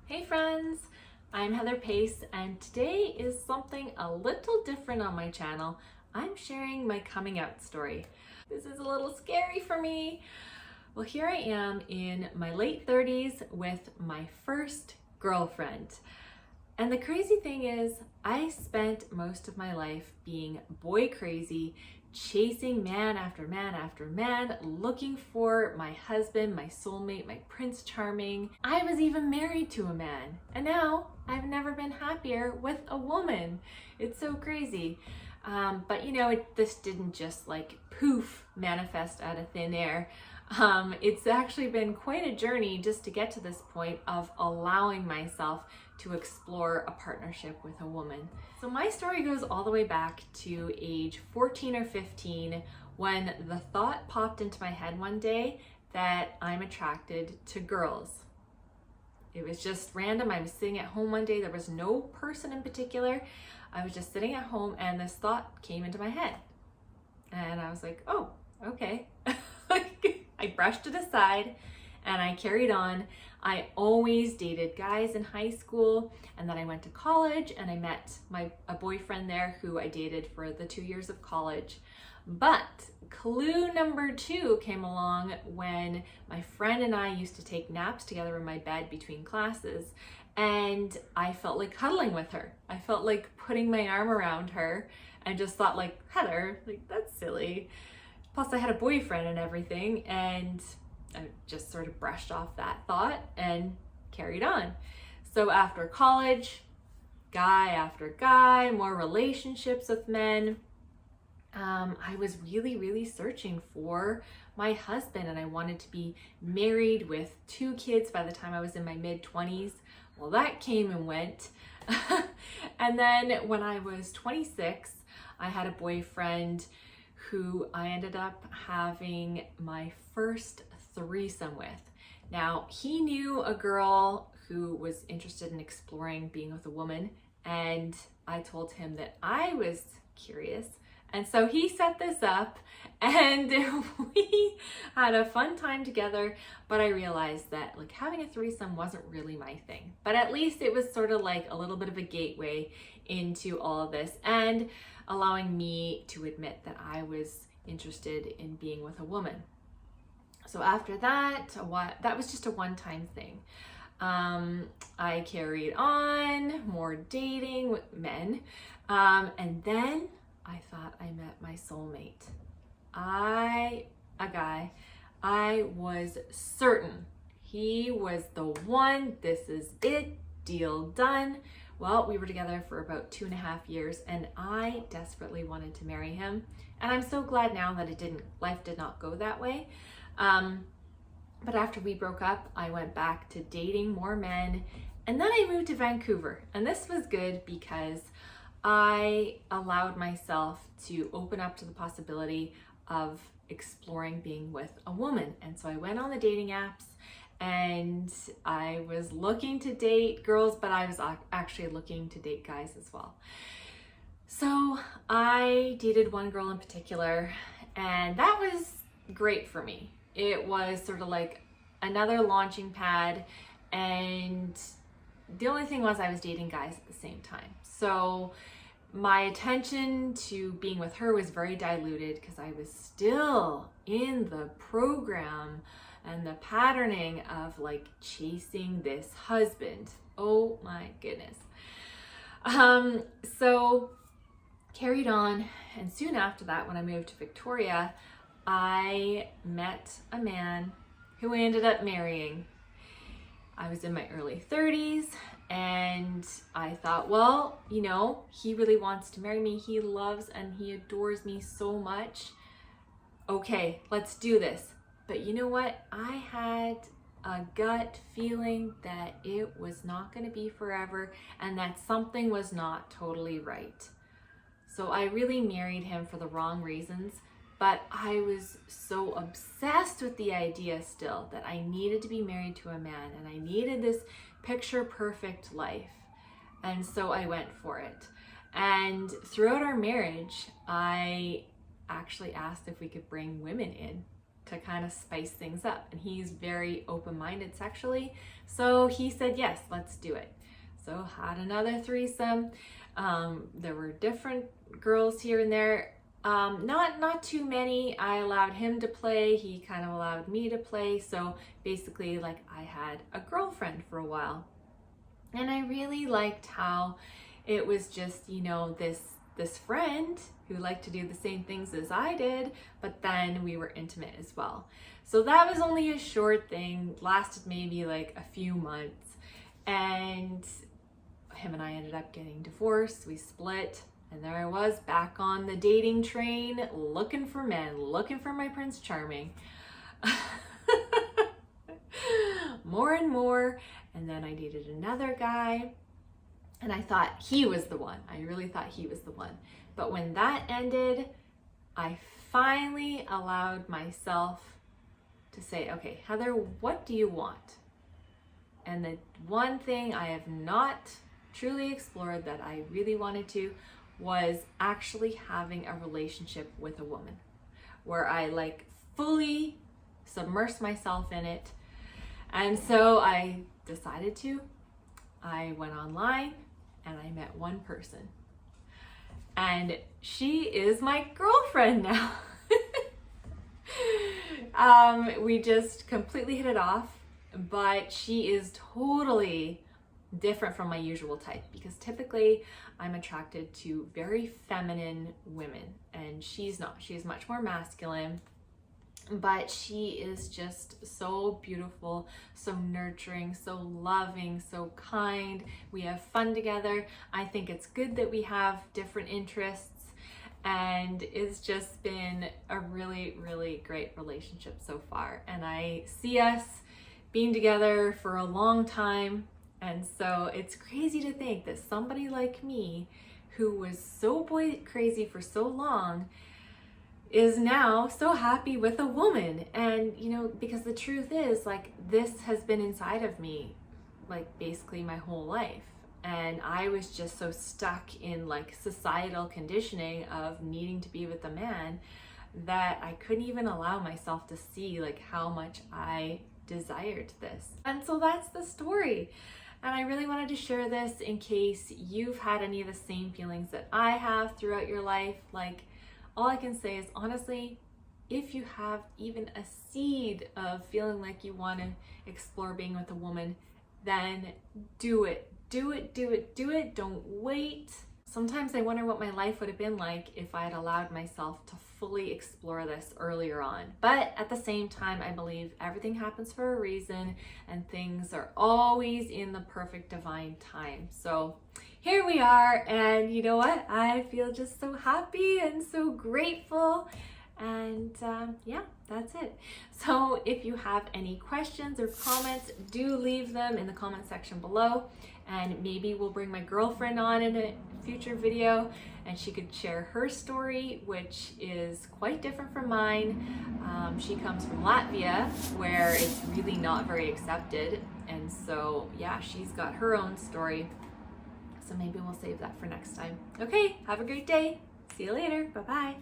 Hey friends, I'm Heather Pace and today is something a little different on my channel. I'm sharing my coming out story. This is a little scary for me. Well, here I am in my late 30s with my first girlfriend. And the crazy thing is, I spent most of my life being boy crazy, chasing man after man after man, looking for my husband, my soulmate, my Prince Charming. I was even married to a man, and now I've never been happier with a woman. It's so crazy. But you know, this didn't just like poof manifest out of thin air. It's actually been quite a journey just to get to this point of allowing myself to explore a partnership with a woman. So my story goes all the way back to age 14 or 15 when the thought popped into my head one day that I'm attracted to girls. It was just random. I was sitting at home one day. There was no person in particular. I was just sitting at home and this thought came into my head. And I was like, oh, okay. I brushed it aside and I carried on. I always dated guys in high school, and then I went to college and I met a boyfriend there who I dated for the 2 years of college. But clue number 2 came along when my friend and I used to take naps together in my bed between classes, and I felt like cuddling with her. I felt like putting my arm around her and just thought like, Heather, like that's silly. Plus I had a boyfriend and everything, and I just sort of brushed off that thought and carried on. So after college, guy after guy, more relationships with men, I was really searching for my husband, and I wanted to be married with 2 kids by the time I was in my mid-20s. Well, that came and went. And then when I was 26, I had a boyfriend who I ended up having my first threesome with. Now, he knew a girl who was interested in exploring being with a woman, and I told him that I was curious. And so he set this up and we had a fun time together, but I realized that like having a threesome wasn't really my thing. But at least it was sort of like a little bit of a gateway into all of this and allowing me to admit that I was interested in being with a woman. So after that, that was just a one-time thing. I carried on, more dating with men, and then I thought I met my soulmate. I was certain he was the one. This is it, deal done. Well, we were together for about 2.5 years, and I desperately wanted to marry him. And I'm so glad now that life did not go that way. But after we broke up, I went back to dating more men, and then I moved to Vancouver. And this was good because I allowed myself to open up to the possibility of exploring being with a woman. And so I went on the dating apps and I was looking to date girls, but I was actually looking to date guys as well. So I dated one girl in particular, and that was great for me. It was sort of like another launching pad, and the only thing was I was dating guys at the same time. So my attention to being with her was very diluted because I was still in the program and the patterning of like chasing this husband. Oh my goodness. So carried on, and soon after that, when I moved to Victoria, I met a man who I ended up marrying. I was in my early 30s, and I thought, well, you know, he really wants to marry me. He loves and he adores me so much. Okay, let's do this. But you know what? I had a gut feeling that it was not going to be forever and that something was not totally right. So I really married him for the wrong reasons, but I was so obsessed with the idea still that I needed to be married to a man and I needed this picture perfect life. And so I went for it. And throughout our marriage, I actually asked if we could bring women in to kind of spice things up. And he's very open-minded sexually. So he said, yes, let's do it. So had another threesome. There were different girls here and there. Not too many. I allowed him to play. He kind of allowed me to play. So basically, like, I had a girlfriend for a while. And I really liked how it was just, you know, this friend who liked to do the same things as I did, but then we were intimate as well. So that was only a short thing, lasted maybe like a few months. And him and I ended up getting divorced. We split. And there I was back on the dating train, looking for men, looking for my Prince Charming. More and more. And then I dated another guy and I thought he was the one. I really thought he was the one. But when that ended, I finally allowed myself to say, okay, Heather, what do you want? And the one thing I have not truly explored that I really wanted to was actually having a relationship with a woman where I like fully submerse myself in it. And so I decided to. I went online and I met one person. And she is my girlfriend now. We just completely hit it off, but she is totally different from my usual type because typically I'm attracted to very feminine women and she's not. She's much more masculine, but she is just so beautiful, so nurturing, so loving, so kind. We have fun together. I think it's good that we have different interests, and it's just been a really, really great relationship so far. And I see us being together for a long time. And so it's crazy to think that somebody like me, who was so boy crazy for so long, is now so happy with a woman. And you know, because the truth is, like, this has been inside of me like basically my whole life, and I was just so stuck in like societal conditioning of needing to be with a man that I couldn't even allow myself to see like how much I desired this. And so that's the story. And I really wanted to share this in case you've had any of the same feelings that I have throughout your life. Like, all I can say is, honestly, if you have even a seed of feeling like you want to explore being with a woman, then do it. Do it, do it, do it. Don't wait. Sometimes I wonder what my life would have been like if I had allowed myself to fully explore this earlier on. But at the same time, I believe everything happens for a reason and things are always in the perfect divine time. So here we are, and you know what? I feel just so happy and so grateful. And yeah, that's it. So if you have any questions or comments, do leave them in the comment section below. And maybe we'll bring my girlfriend on in a future video and she could share her story, which is quite different from mine. She comes from Latvia, where it's really not very accepted. And so yeah, she's got her own story. So maybe we'll save that for next time. Okay, have a great day. See you later. Bye-bye.